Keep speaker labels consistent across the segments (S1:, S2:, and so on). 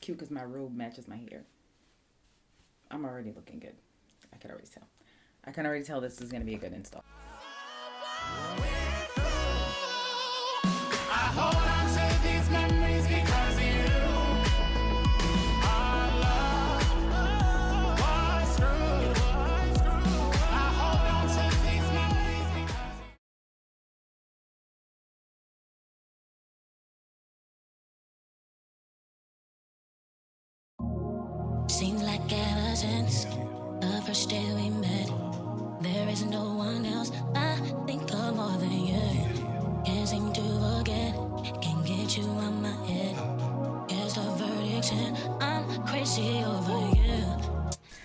S1: cute because my robe matches my hair. I'm already looking good. I can already tell. I can already tell this is going to be a good install.
S2: Seems like ever since the first day we met, there is no one else I think of more than you. Can't seem to forget, can't get you out my head. Guess the verdict's in, I'm crazy over you.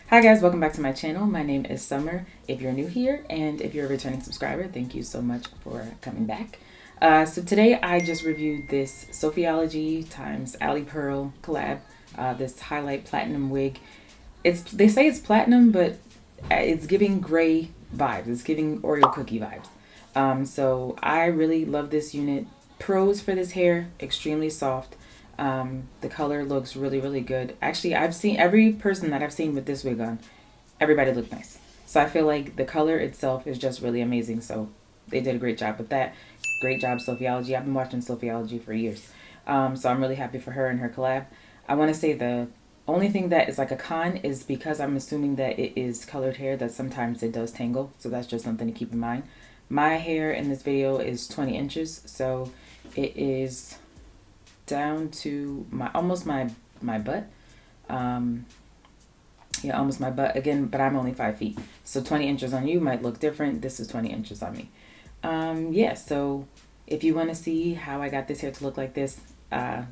S1: Hi guys, welcome back to my channel. My name is Summer. If you're new here and if you're a returning subscriber, thank you so much for coming back. So today I just reviewed this Sophiology times Alipearl collab. This highlight platinum wig. They say it's platinum, but it's giving gray vibes. It's giving Oreo cookie vibes. So I really love this unit. Pros for this hair, extremely soft. The color looks really, really good. Actually, I've seen every person that I've seen with this wig on, everybody looked nice. So I feel like the color itself is just really amazing. So they did a great job with that. Great job, Sophiology. I've been watching Sophiology for years. So I'm really happy for her and her collab. I want to say the only thing that is like a con is because I'm assuming that it is colored hair, that sometimes it does tangle. So that's just something to keep in mind. My hair in this video is 20 inches. So it is down to almost my butt. Yeah, almost my butt again, but I'm only 5 feet. So 20 inches on you might look different. This is 20 inches on me. Yeah, so if you want to see how I got this hair to look like this,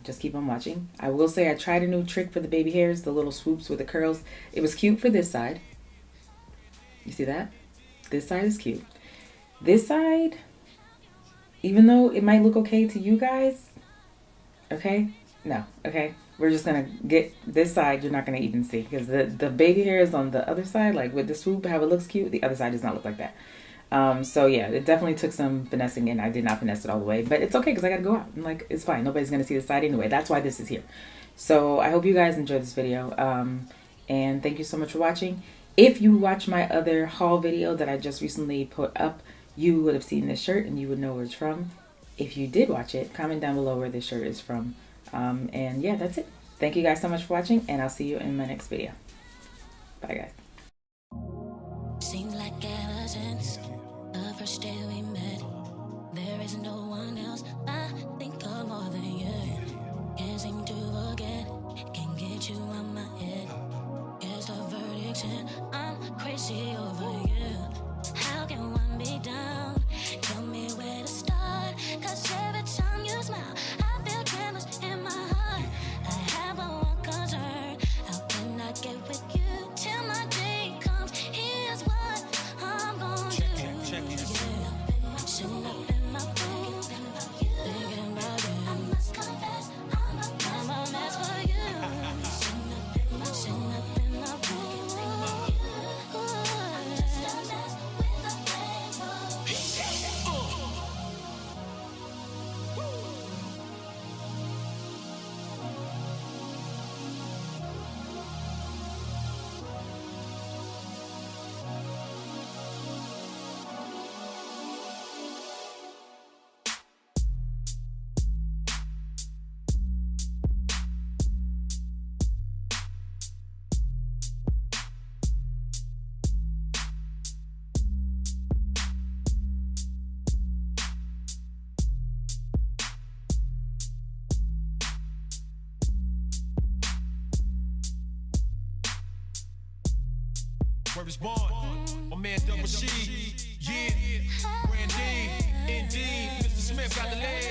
S1: just keep on watching. I will say I tried a new trick for the baby hairs, the little swoops with the curls. It was cute for this side. You see that? This side is cute. This side, even though it might look okay to you guys, okay? No, okay? We're just going to get this side, you're not going to even see, because the baby hair is on the other side, like with the swoop, how it looks cute. The other side does not look like that. So yeah, it definitely took some finessing, and I did not finesse it all the way, but it's okay because I got to go out. I'm like, it's fine. Nobody's going to see the side anyway. That's why this is here. So I hope you guys enjoyed this video. And thank you so much for watching. If you watch my other haul video that I just recently put up, you would have seen this shirt and you would know where it's from. If you did watch it, comment down below where this shirt is from. And yeah, that's it. Thank you guys so much for watching, and I'll see you in my next video. Bye guys.
S2: Seems like ever since the first day we met, there is no one else I think of more than you. Can't seem to forget, can't get you out my head. Guess the verdict's in, I'm crazy over you. How can one be down? Tell me where to start, 'cause every time you smile, I feel tremors in my heart. I have one concern, how can I get with you till my day comes? Here's what I'm gonna do. Yeah, sitting up in my room, thinking about you. I must confess, I'm a mess for you. Sitting up in my room, I'm just a mess with a flavor.
S3: Where it's born, my man Double C, yeah, Randy, indeed, Mr. Smith got the leg,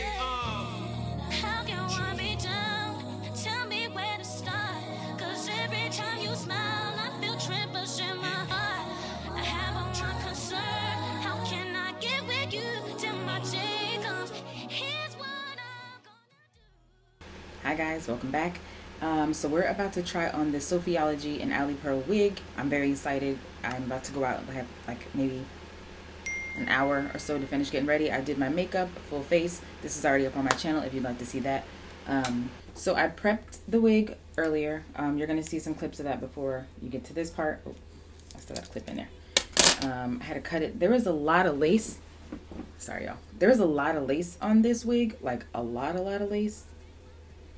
S2: How can one be down? Tell me where to start, 'cause every time you smile, I feel tremors in my heart. I have one concern, how can I get with you till my day comes? Here's what I'm gonna do.
S1: Hi guys, welcome back. So we're about to try on the Sophiology and Alipearl wig. I'm very excited. I'm about to go out. I have like maybe an hour or so to finish getting ready. I did my makeup, full face. This is already up on my channel if you'd like to see that. So I prepped the wig earlier. You're gonna see some clips of that before you get to this part. Oh, I still got a clip in there. I had to cut it. There was a lot of lace. Sorry, y'all. There was a lot of lace on this wig, like a lot of lace.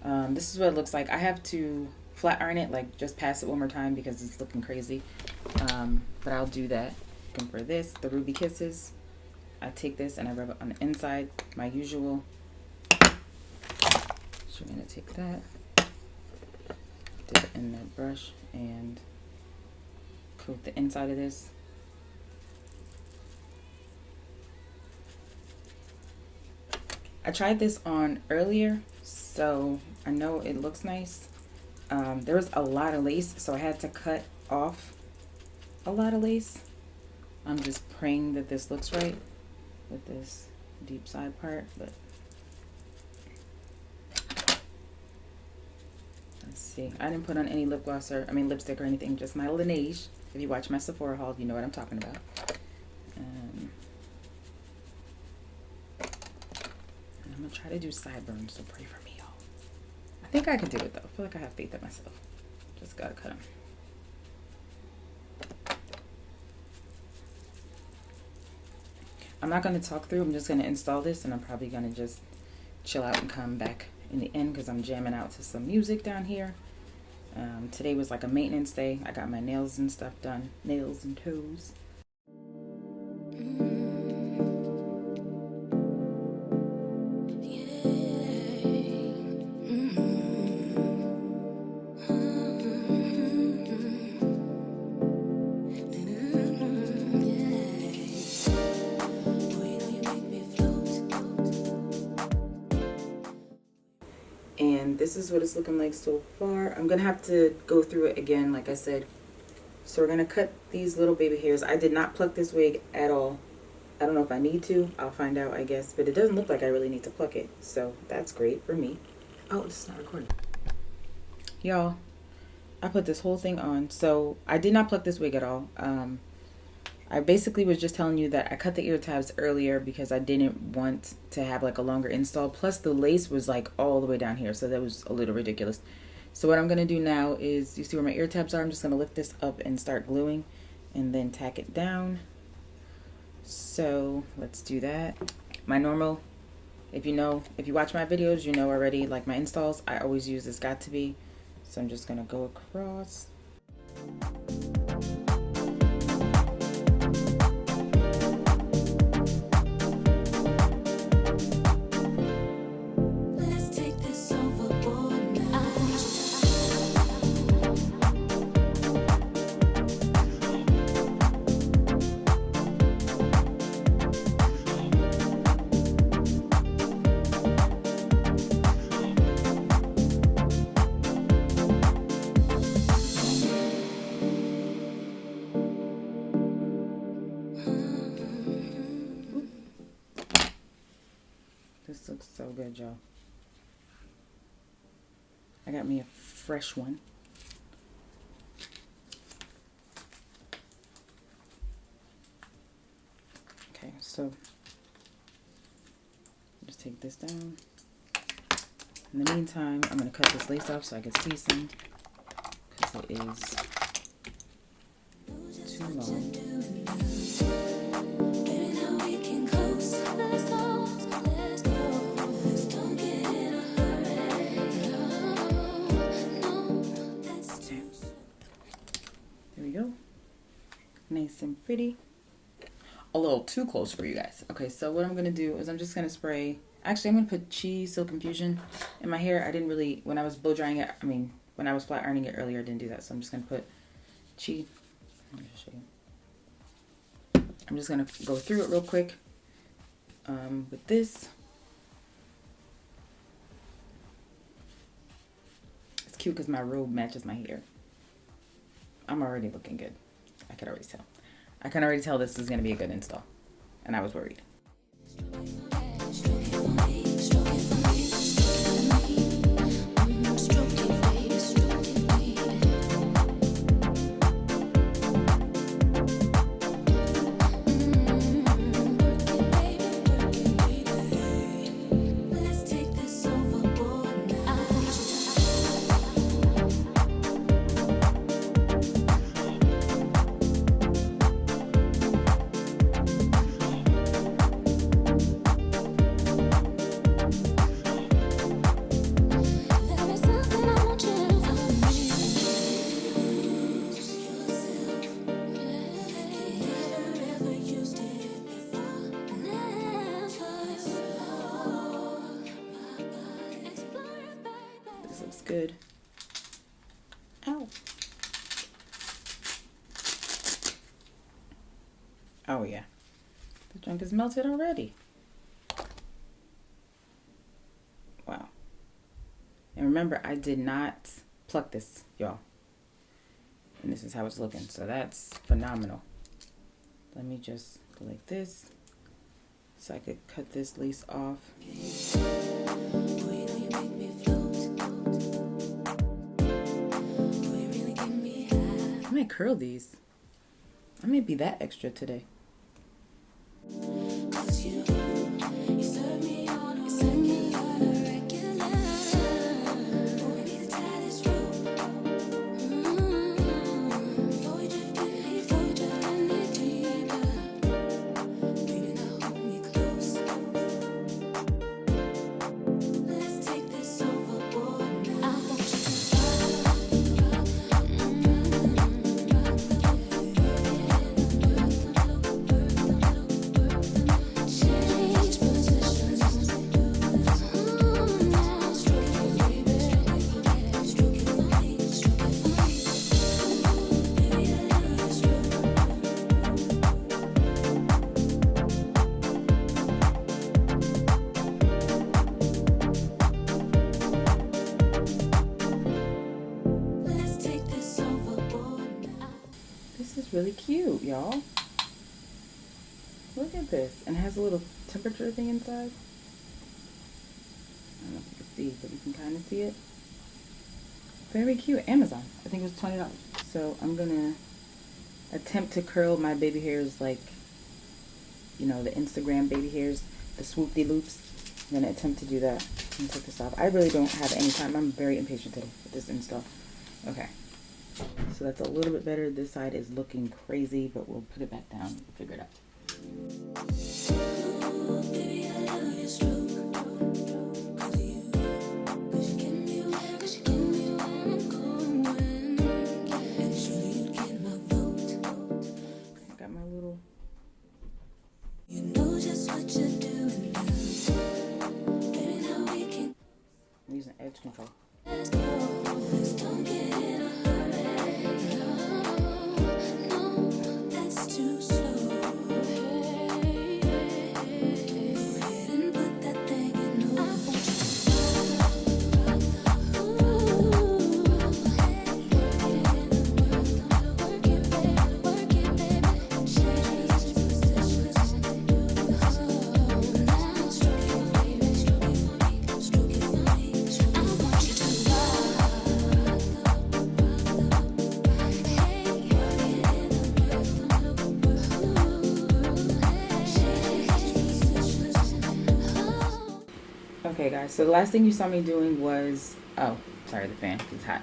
S1: This is what it looks like. I have to flat iron it, like just pass it one more time because it's looking crazy. But I'll do that. And for this, the Ruby Kisses, I take this and I rub it on the inside, my usual. So I'm gonna take that, dip it in that brush, and coat the inside of this. I tried this on earlier, so I know it looks nice. There was a lot of lace, so I had to cut off a lot of lace. I'm just praying that this looks right with this deep side part, but let's see. I didn't put on any lip gloss or, lipstick or anything, just my Laneige. If you watch my Sephora haul, you know what I'm talking about. I'm gonna try to do sideburns, so pray for me, y'all. I think I can do it though. I feel like I have faith in myself. Just gotta cut them. I'm not gonna talk through. I'm just gonna install this, and I'm probably gonna just chill out and come back in the end because I'm jamming out to some music down here. Today was like a maintenance day. I got my nails and stuff done, nails and toes. And this is what it's looking like so far. I'm gonna have to go through it again, like I said. So we're gonna cut these little baby hairs. I did not pluck this wig at all. I don't know if I need to. I'll find out, I guess. But it doesn't look like I really need to pluck it. So that's great for me. Oh, this is not recording. Y'all, I put this whole thing on. So I did not pluck this wig at all. I basically was just telling you that I cut the ear tabs earlier because I didn't want to have like a longer install. Plus the lace was like all the way down here, so that was a little ridiculous. So what I'm going to do now is, you see where my ear tabs are? I'm just going to lift this up and start gluing and then tack it down. So let's do that. My normal, if you watch my videos, you know already, like my installs, I always use this Got To Be. So I'm just going to go across. This looks so good, y'all. I got me a fresh one. Okay, so just take this down. In the meantime, I'm going to cut this lace off so I can see some, because it is too long. Nice and pretty. A little too close for you guys. Okay, so what I'm going to do is I'm just going to spray. Actually, I'm going to put Chi Silk Infusion in my hair. I didn't really, when I was blow drying it, when I was flat ironing it earlier, I didn't do that. So I'm just going to put Chi. Let me show you. I'm just going to go through it real quick with this. It's cute because my robe matches my hair. I'm already looking good. I could already tell. I can already tell this is going to be a good install. And I was worried. Ow. Oh yeah, the junk is melted already. Wow. And remember, I did not pluck this, y'all. And this is how it's looking. So that's phenomenal. Let me just go like this so I could cut this lace off. I might curl these. I may be that extra today. Really cute, y'all. Look at this. And it has a little temperature thing inside. I don't know if you can see, but you can kind of see it. Very cute. Amazon. I think it was $20. So I'm gonna attempt to curl my baby hairs like, you know, the Instagram baby hairs, the swoop-de-loops. I'm gonna attempt to do that and take this off. I really don't have any time. I'm very impatient today with this install. Okay. So that's a little bit better. This side is looking crazy, but we'll put it back down and figure it out. I got my little... You know just what you're doing now. I'm using edge control. Okay guys, so the last thing you saw me doing was, oh, sorry, the fan, it's hot.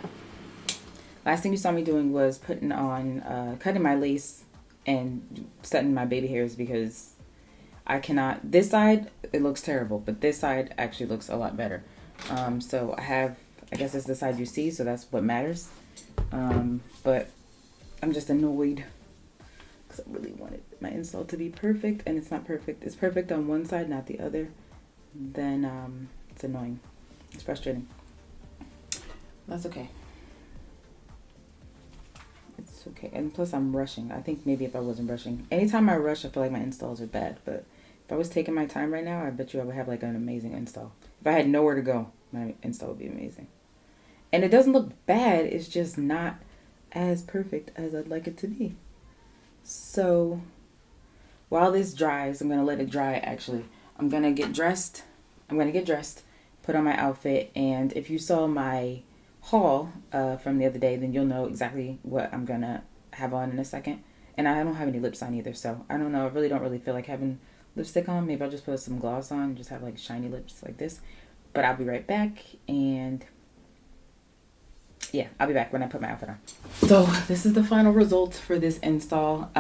S1: Last thing you saw me doing was putting on, cutting my lace and setting my baby hairs because I cannot, this side, it looks terrible, but this side actually looks a lot better. So I have, I guess it's the side you see, so that's what matters. But I'm just annoyed because I really wanted my install to be perfect and it's not perfect. It's perfect on one side, not the other. Then it's annoying. It's frustrating. That's okay. It's okay. And plus I'm rushing. I think maybe if I wasn't rushing. Anytime I rush, I feel like my installs are bad. But if I was taking my time right now, I bet you I would have like an amazing install. If I had nowhere to go, my install would be amazing. And it doesn't look bad. It's just not as perfect as I'd like it to be. So while this dries, I'm going to let it dry actually. I'm going to get dressed, put on my outfit, and if you saw my haul from the other day, then you'll know exactly what I'm going to have on in a second. And I don't have any lips on either, so I don't know. I really don't feel like having lipstick on. Maybe I'll just put some gloss on and just have like shiny lips like this. But I'll be right back, and yeah, I'll be back when I put my outfit on. So this is the final result for this install.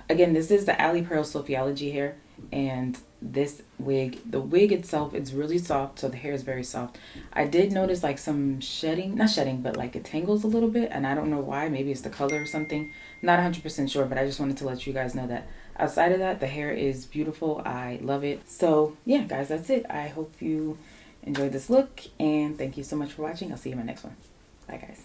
S1: Again, this is the Alipearl Sophiology hair. And this wig, the wig itself is really soft, so the hair is very soft. I did notice like some shedding, not shedding, but like it tangles a little bit, and I don't know why. Maybe it's the color or something. Not 100% sure, but I just wanted to let you guys know that outside of that, the hair is beautiful. I love it. So yeah, guys, that's it. I hope you enjoyed this look, and thank you so much for watching. I'll see you in my next one. Bye, guys.